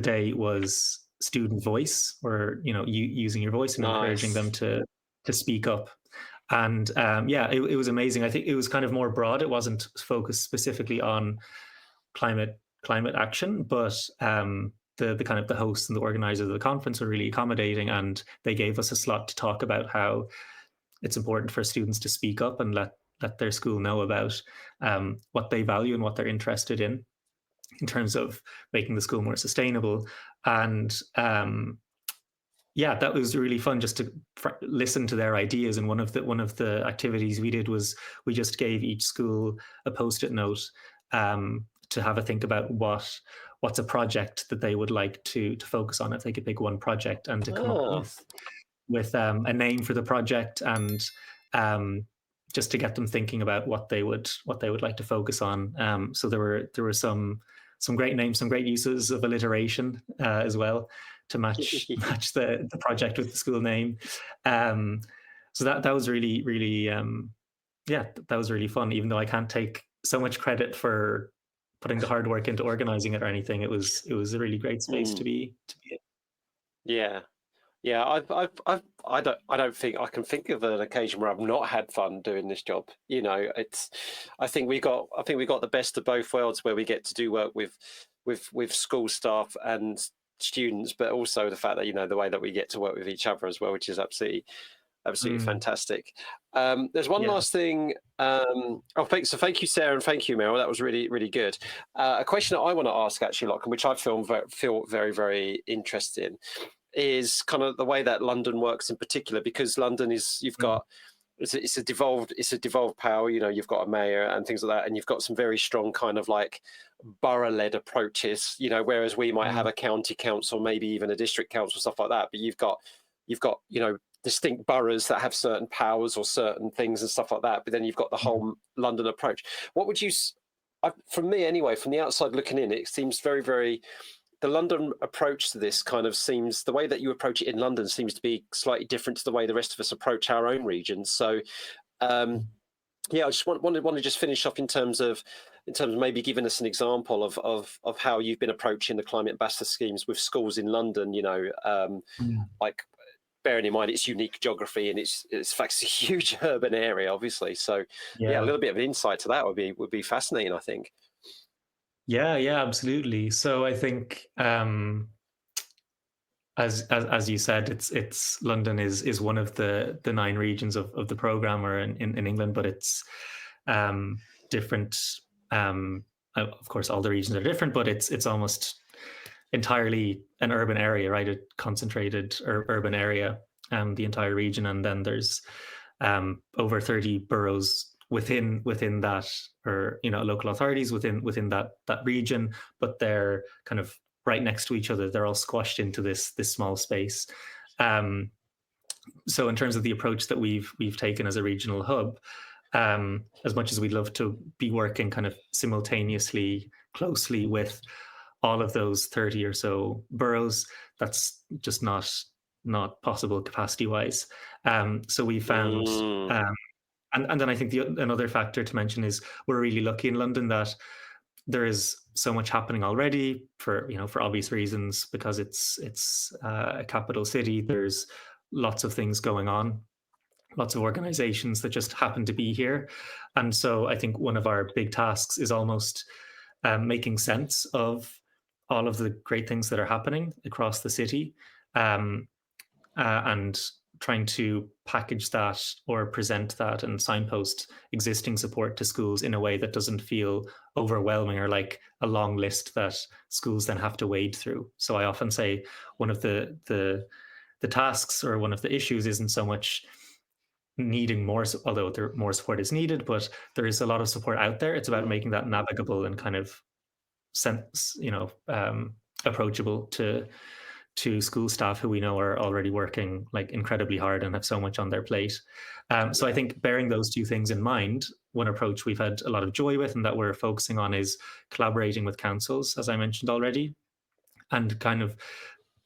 day was student voice, or using your voice and encouraging them to speak up. And it was amazing. I think it was kind of more broad. It wasn't focused specifically on climate action, but the kind of the hosts and the organizers of the conference were really accommodating, and they gave us a slot to talk about how it's important for students to speak up and let their school know about what they value and what they're interested in. in terms of making the school more sustainable. And that was really fun just to listen to their ideas. And one of the activities we did was we just gave each school a Post-it note to have a think about what's a project that they would like to focus on, if they could pick one project, and to come up with a name for the project, and just to get them thinking about what they would like to focus on. So there were some great names, some great uses of alliteration as well, to match the project with the school name. So that was really that was really fun, even though I can't take so much credit for putting the hard work into organizing it or anything. It was a really great space to be in. Yeah, I don't think I can think of an occasion where I've not had fun doing this job. You know, I think we got the best of both worlds, where we get to do work with school staff and students, but also the fact that, you know, the way that we get to work with each other as well, which is absolutely fantastic. There's one last thing. Thank you, Sarah, and thank you, Meryl. That was really, really good. A question that I want to ask, actually, Lochlann, which I feel very, very interested in, is kind of the way that London works in particular, because London is, you've got, it's a devolved power. You know, you've got a mayor and things like that, and you've got some very strong kind of like borough-led approaches. You know, whereas we might have a county council, maybe even a district council, stuff like that. But you've got you know, distinct boroughs that have certain powers or certain things and stuff like that. But then you've got the whole London approach. What would you, from me anyway, from the outside looking in, it seems very, very, the London approach to this kind of seems, the way that you approach it in London seems to be slightly different to the way the rest of us approach our own regions. So, I just want to just finish off in terms of maybe giving us an example of how you've been approaching the climate ambassador schemes with schools in London. You know, like, bearing in mind its unique geography, and it's in fact a huge urban area, obviously. So, a little bit of an insight to that would be fascinating, I think. Yeah, absolutely. So I think, as you said, it's London is one of the 9 regions of the program, or in England, but it's different. Of course, all the regions are different, but it's almost entirely an urban area, right? A concentrated urban area, the entire region, and then there's over 30 boroughs within that, or, you know, local authorities within that region, but they're kind of right next to each other. They're all squashed into this small space. So in terms of the approach that we've taken as a regional hub, as much as we'd love to be working kind of simultaneously closely with all of those 30 or so boroughs, that's just not possible capacity wise. So we found, and then I think another factor to mention is we're really lucky in London that there is so much happening already, for obvious reasons, because it's a capital city. There's lots of things going on, lots of organizations that just happen to be here. And so I think one of our big tasks is almost making sense of all of the great things that are happening across the city, and trying to package that or present that and signpost existing support to schools in a way that doesn't feel overwhelming or like a long list that schools then have to wade through. So I often say one of the tasks, or one of the issues, isn't so much needing more, although more support is needed, but there is a lot of support out there. It's about making that navigable and kind of approachable to school staff who we know are already working like incredibly hard and have so much on their plate. So I think, bearing those two things in mind, one approach we've had a lot of joy with and that we're focusing on is collaborating with councils, as I mentioned already, and kind of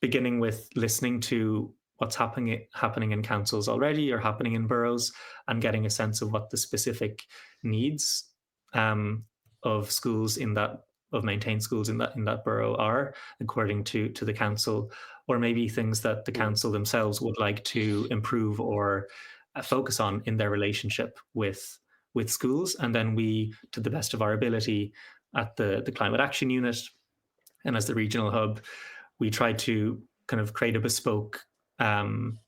beginning with listening to what's happening in councils already, or happening in boroughs, and getting a sense of what the specific needs of schools of maintained schools in that borough are, according to the council, or maybe things that the council themselves would like to improve or focus on in their relationship with schools. And then we, to the best of our ability, at the Climate Action Unit and as the regional hub, we try to kind of create a bespoke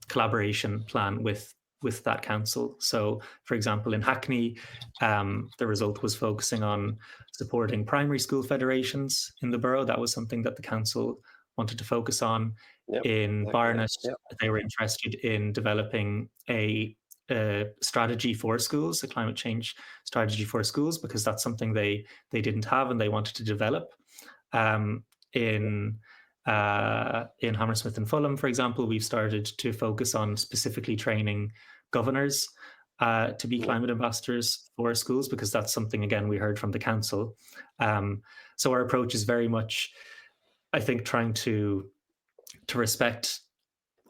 collaboration plan with with that council. So, for example, in Hackney, the result was focusing on supporting primary school federations in the borough. That was something that the council wanted to focus on. Yep. In Okay. Barnet, Yep. they were interested in developing a strategy for schools, a climate change strategy for schools, because that's something they didn't have and they wanted to develop. In Hammersmith and Fulham, for example, we've started to focus on specifically training governors to be climate ambassadors for schools, because that's something, again, we heard from the council. So our approach is very much, I think, trying to respect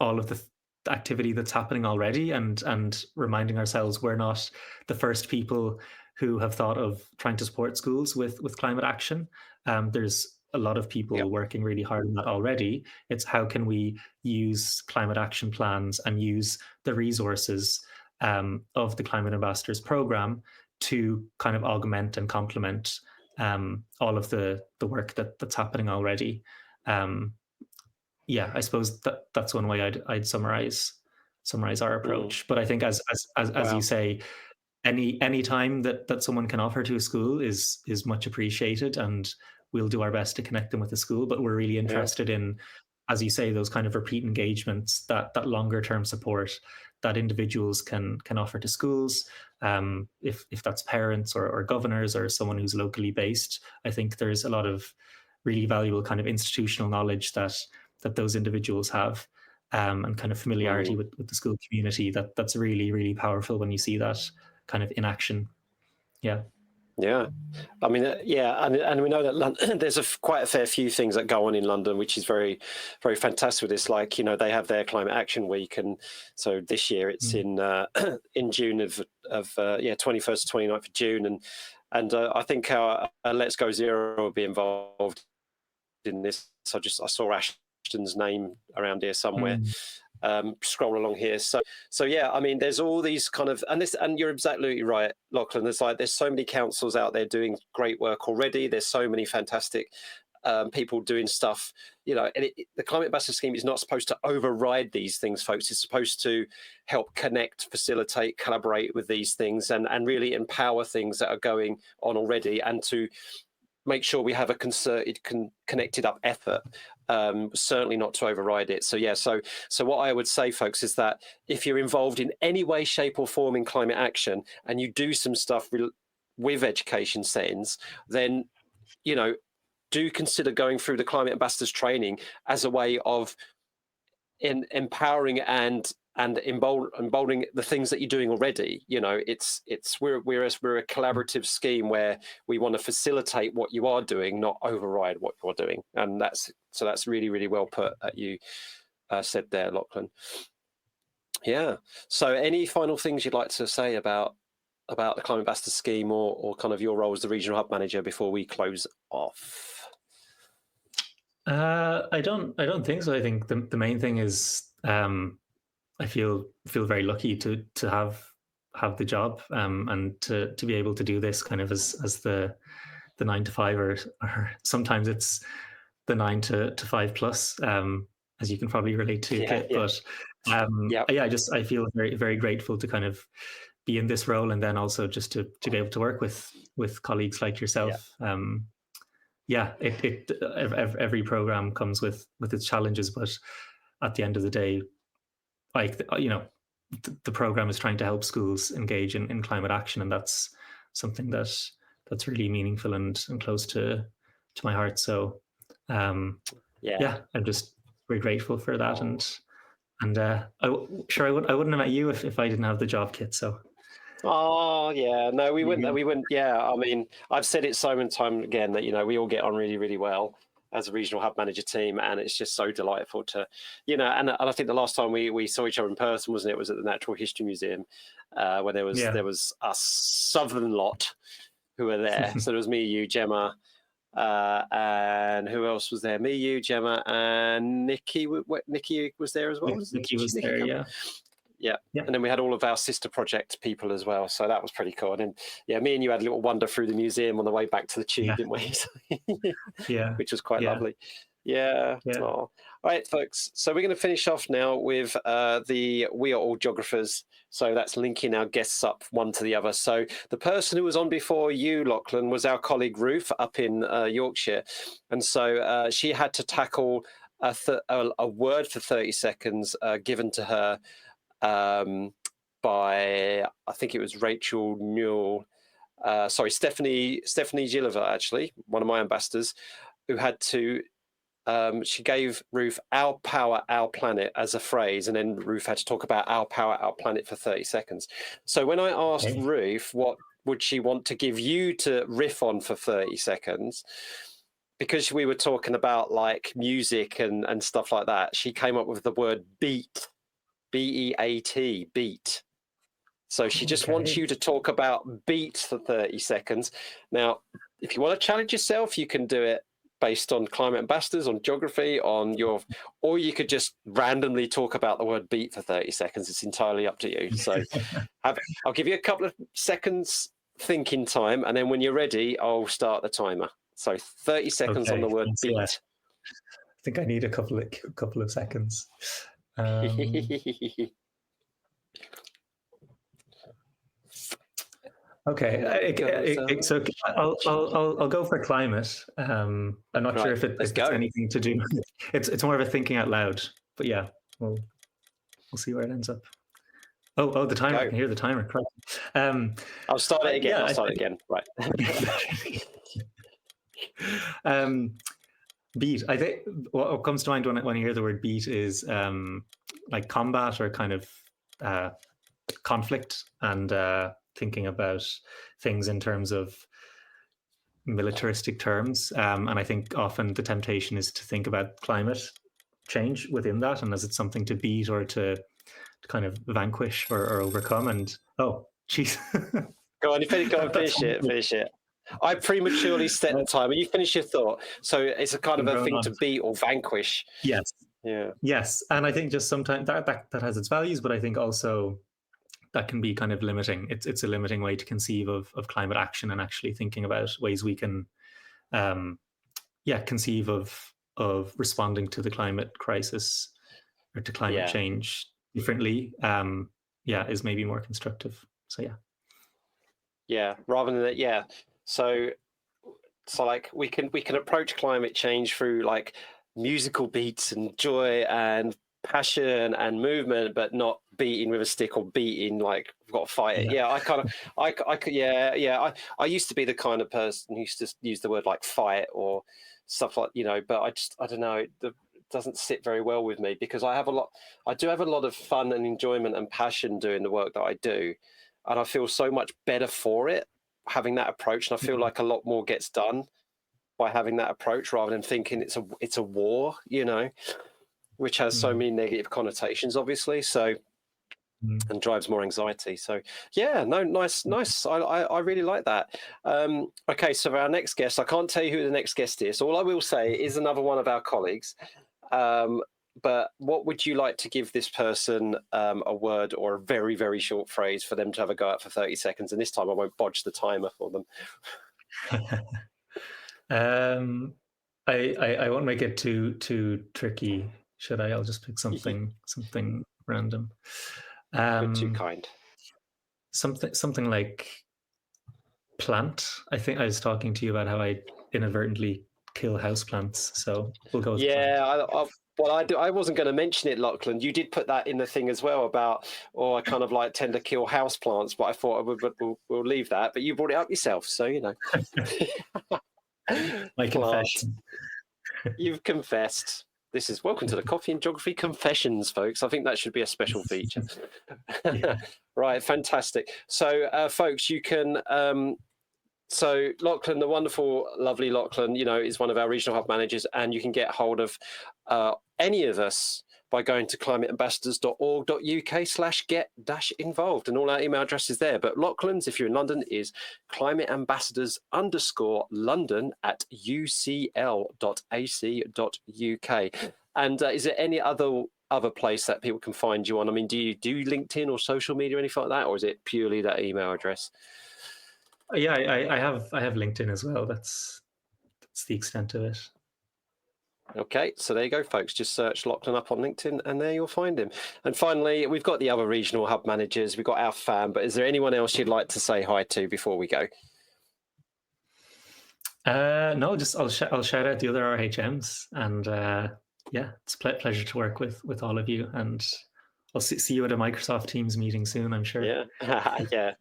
all of the activity that's happening already, and reminding ourselves we're not the first people who have thought of trying to support schools with climate action. There's a lot of people working really hard on that already. It's how can we use climate action plans and use the resources of the Climate Ambassadors program to kind of augment and complement all of the work that's happening already. I suppose that's one way I'd summarize our approach. But I think as you say, any time that someone can offer to a school is much appreciated, and we'll do our best to connect them with the school. But we're really interested in, as you say, those kind of repeat engagements, that longer term support that individuals can offer to schools. If that's parents or governors or someone who's locally based, I think there's a lot of really valuable kind of institutional knowledge that those individuals have, and kind of familiarity with the school community. That's really, really powerful when you see that kind of in action. Yeah. I mean, and we know that London, there's quite a fair few things that go on in London, which is very, very fantastic with this. Like, they have their Climate Action Week, and so this year it's in June of 21st to 29th of June, and I think our Let's Go Zero will be involved in this. So I saw Ashton's name around here somewhere. Scroll along here. So yeah, I mean, there's all these kind of, and you're absolutely right, Lochlann. There's so many councils out there doing great work already. There's so many fantastic people doing stuff. And the Climate Ambassador Scheme is not supposed to override these things, folks. It's supposed to help connect, facilitate, collaborate with these things, and really empower things that are going on already, and to make sure we have a concerted, connected up effort, certainly not to override it. So what I would say, folks, is that if you're involved in any way, shape or form in climate action, and you do some stuff with education settings, then, do consider going through the Climate Ambassadors training as a way of empowering and emboldening the things that you're doing already. We're a collaborative scheme where we want to facilitate what you are doing, not override what you're doing. And that's really, really well put that you said there, Lochlann. Yeah. So any final things you'd like to say about the Climate Ambassador Scheme, or kind of your role as the regional hub manager before we close off? I don't think so. I think the main thing is I feel very lucky to have the job, and to be able to do this kind of as the 9 to 5, or sometimes it's the 9 to 5 plus, as you can probably relate to, Kit. But I feel very, very grateful to kind of be in this role, and then also just to be able to work with colleagues like yourself. Every program comes with its challenges, but at the end of the day, like, the program is trying to help schools engage in climate action, and that's something that's really meaningful and close to my heart. So I'm just very grateful for that. And I wouldn't have met you if I didn't have the job, Kit. So oh yeah, no, we wouldn't. Yeah, I mean, I've said it so many times again that we all get on really, really well as a regional hub manager team, and it's just so delightful to, and I think the last time we saw each other in person, wasn't it? It was at the Natural History Museum, where there was us southern lot who were there. So there was me, you, Gemma, and who else was there? Me, you, Gemma, and Nikki. Nikki was there as well. Nikki was there, yeah. Yeah, and then we had all of our sister project people as well, so that was pretty cool. And me and you had a little wander through the museum on the way back to the tube, didn't we? Yeah, which was quite lovely. Yeah. Yeah. Oh. All right, folks. So we're going to finish off now with the We Are All Geographers. So that's linking our guests up one to the other. So the person who was on before you, Lochlann, was our colleague Ruth up in Yorkshire. And so she had to tackle a word for 30 seconds given to her by, I think it was Rachel Newell. Stephanie Gilliver, actually, one of my ambassadors, who had to she gave Ruth "our power, our planet" as a phrase, and then Ruth had to talk about "our power, our planet" for 30 seconds. So when I asked Ruth what would she want to give you to riff on for 30 seconds, because we were talking about like music and stuff like that, she came up with the word beat, B-E-A-T, beat. So she just wants you to talk about beat for 30 seconds. Now, if you want to challenge yourself, you can do it based on climate ambassadors, on geography, or you could just randomly talk about the word beat for 30 seconds. It's entirely up to you. So I'll give you a couple of seconds thinking time, and then when you're ready, I'll start the timer. So 30 seconds on the word beat. Yeah. I think I need a couple of seconds. Okay, so I'll go for climate. I'm not sure if it's anything to do. It's more of a thinking out loud. But yeah, we'll see where it ends up. Oh, the timer! I can hear the timer. I'll start it again. Yeah, I'll start it again. Right. Beat. I think what comes to mind when I hear the word beat is like combat or kind of conflict and. Thinking about things in terms of militaristic terms. And I think often the temptation is to think about climate change within that, and as it's something to beat or to kind of vanquish or overcome. And go on, finish it. I prematurely set the time, and you finish your thought. So it's a kind of a thing to beat or vanquish. Yes. Yeah. Yes, and I think just sometimes that has its values, but I think also that can be kind of limiting. It's a limiting way to conceive of climate action and actually thinking about ways we can, conceive of responding to the climate crisis or to climate change differently. Is maybe more constructive. So yeah. Yeah, rather than that. Yeah. So like we can approach climate change through like musical beats and joy and passion and movement, but not beating with a stick or beating like we've got to fight it. Yeah, I used to be the kind of person who used to use the word like fight or stuff like, but I don't know, it doesn't sit very well with me because I do have a lot of fun and enjoyment and passion doing the work that I do, and I feel so much better for it having that approach, and I feel like a lot more gets done by having that approach rather than thinking it's a war, which has so many negative connotations, obviously. So, and drives more anxiety. So, yeah, no, nice. I really like that. Okay, so for our next guest, I can't tell you who the next guest is. All I will say is another one of our colleagues. But what would you like to give this person a word or a very, very short phrase for them to have a go at for 30 seconds? And this time I won't bodge the timer for them. I won't make it too tricky. Should I? I'll just pick something random. You're too kind. Something like plant. I think I was talking to you about how I inadvertently kill houseplants. So we'll go with plant. I wasn't going to mention it, Lochlann. You did put that in the thing as well about, I kind of like tend to kill houseplants, but I thought we'll leave that. But you brought it up yourself, so My confession. You've confessed. This is welcome to the Coffee and Geography Confessions, folks. I think that should be a special feature. Right, fantastic. So, folks, you can. So, Lochlann, the wonderful, lovely Lochlann, is one of our regional hub managers, and you can get hold of any of us by going to climateambassadors.org.uk/get-involved, and all our email addresses there. But Lochlann's, if you're in London, is climateambassadors_London@ucl.ac.uk. And is there any other place that people can find you on? I mean, do you do LinkedIn or social media or anything like that, or is it purely that email address? Yeah, I have LinkedIn as well. That's the extent of it. Okay, so there you go, folks. Just search Lochlann up on LinkedIn and there you'll find him. And finally, we've got the other regional hub managers. We've got our fam, but is there anyone else you'd like to say hi to before we go? No, just I'll shout out the other RHMs, and it's a pleasure to work with all of you, and I'll see you at a Microsoft Teams meeting soon, I'm sure. Yeah, yeah.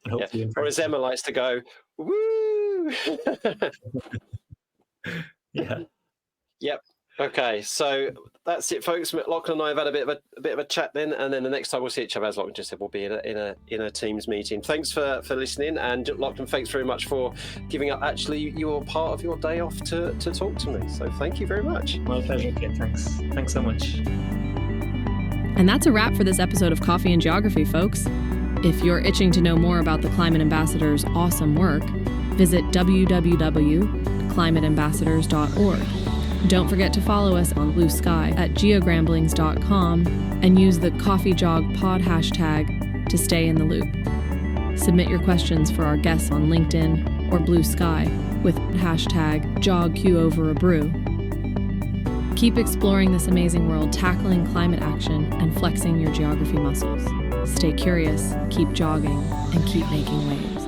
Or as Emma likes to go, woo! Yeah. Yep. Okay, so that's it, folks. Lochlann and I have had a bit of a chat then, and then the next time we'll see each other, as Lochlann just said, we'll be in a Teams meeting. Thanks for listening, and Lochlann, thanks very much for giving up actually your part of your day off to talk to me. So thank you very much. My pleasure, kid. Thanks so much. And that's a wrap for this episode of Coffee and Geography, folks. If you're itching to know more about the Climate Ambassadors' awesome work, visit www.climateambassadors.org. Don't forget to follow us on Blue Sky at geogramblings.com and use the CoffeeJogPod hashtag to stay in the loop. Submit your questions for our guests on LinkedIn or Blue Sky with hashtag JogQoverABrew. Keep exploring this amazing world, tackling climate action and flexing your geography muscles. Stay curious, keep jogging, and keep making waves.